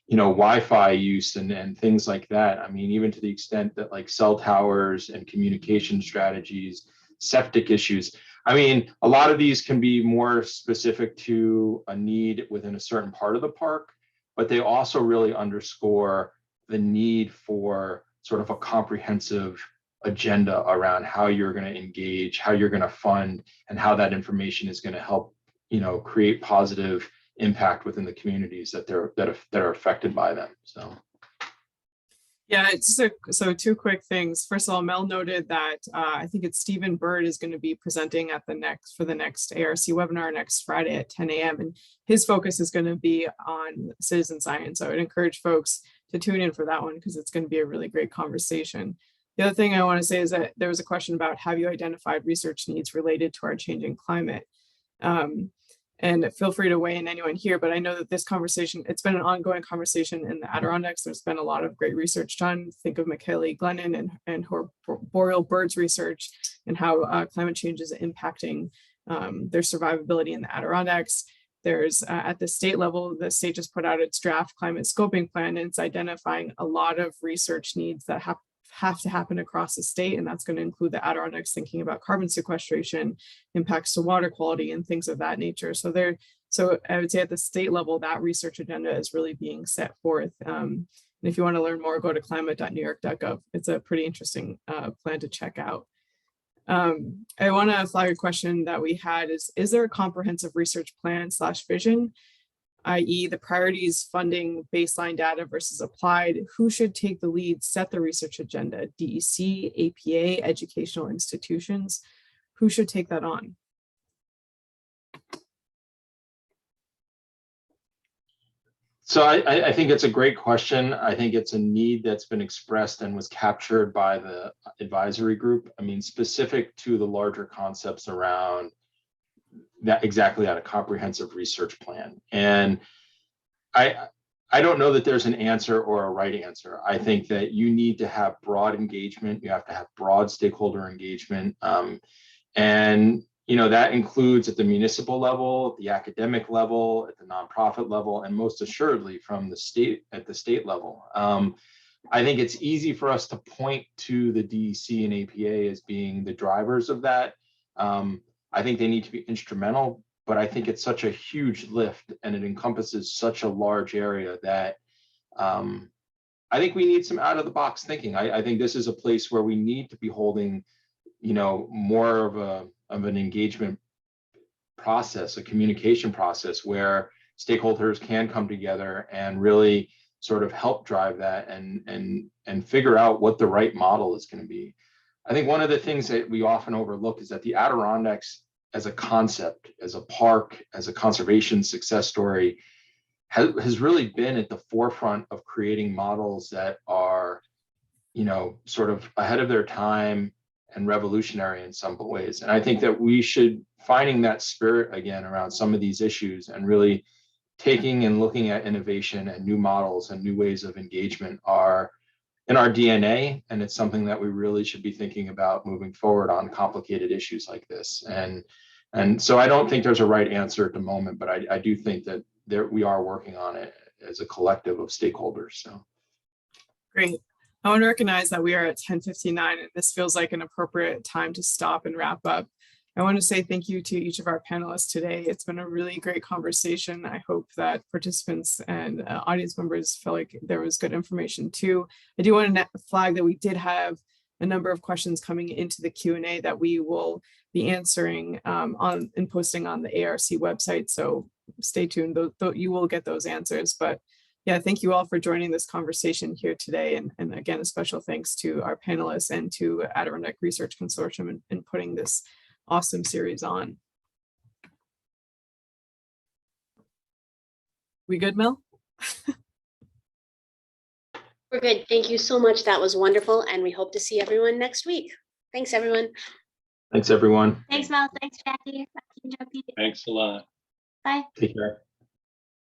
you know, Wi-Fi use and things like that. I mean, even to the extent that like cell towers and communication strategies, septic issues. I mean, a lot of these can be more specific to a need within a certain part of the park, but they also really underscore the need for sort of a comprehensive agenda around how you're going to engage, how you're going to fund, and how that information is going to help, you know, create positive impact within the communities that are affected by them. So yeah, so two quick things. First of all, Mel noted that I think it's Stephen Bird is going to be presenting at the next ARC webinar next Friday at 10 a.m. and his focus is going to be on citizen science. So I would encourage folks to tune in for that one because it's going to be a really great conversation. The other thing I want to say is that there was a question about, have you identified research needs related to our changing climate? And feel free to weigh in, anyone here, but I know that this conversation, it's been an ongoing conversation in the Adirondacks. There's been a lot of great research done. Think of Michaeli Glennon and her boreal birds research and how climate change is impacting their survivability in the Adirondacks. There's at the state level, the state just put out its draft climate scoping plan, and it's identifying a lot of research needs that have to happen across the state, and that's going to include the Adirondacks thinking about carbon sequestration, impacts to water quality, and things of that nature. So I would say at the state level, that research agenda is really being set forth. And if you want to learn more, go to climate.newyork.gov. It's a pretty interesting plan to check out. I want to flag a question that we had is there a comprehensive research plan / vision, i.e. the priorities, funding, baseline data versus applied? Who should take the lead, set the research agenda? DEC, APA, educational institutions? Who should take that on? So I think it's a great question. I think it's a need that's been expressed and was captured by the advisory group. I mean, specific to the larger concepts around that, exactly at a comprehensive research plan. And I don't know that there's an answer or a right answer. I think that you need to have broad engagement. You have to have broad stakeholder engagement. And you know, that includes at the municipal level, the academic level, at the nonprofit level, and most assuredly from the state, at the state level. I think it's easy for us to point to the DEC and APA as being the drivers of that. I think they need to be instrumental, but I think it's such a huge lift and it encompasses such a large area that I think we need some out of the box thinking. I think this is a place where we need to be holding, you know, more of an engagement process, a communication process where stakeholders can come together and really sort of help drive that and figure out what the right model is going to be. I think one of the things that we often overlook is that the Adirondacks as a concept, as a park, as a conservation success story has really been at the forefront of creating models that are, you know, sort of ahead of their time and revolutionary in some ways. And I think that we should finding that spirit again around some of these issues and really taking and looking at innovation and new models and new ways of engagement are in our DNA. And it's something that we really should be thinking about moving forward on complicated issues like this. And so I don't think there's a right answer at the moment, but I do think that we are working on it as a collective of stakeholders. So Great. I want to recognize that we are at 10:59 and this feels like an appropriate time to stop and wrap up. I want to say thank you to each of our panelists today. It's been a really great conversation. I hope that participants and audience members felt like there was good information too. I do want to flag that we did have a number of questions coming into the Q&A that we will be answering on and posting on the ARC website. So stay tuned, you will get those answers. But yeah, thank you all for joining this conversation here today. And again, a special thanks to our panelists and to Adirondack Research Consortium in putting this awesome series on. We good, Mel? We're good. Thank you so much. That was wonderful. And we hope to see everyone next week. Thanks, everyone. Thanks, everyone. Thanks, Mel. Thanks, Jackie. Thanks a lot. Bye. Take care.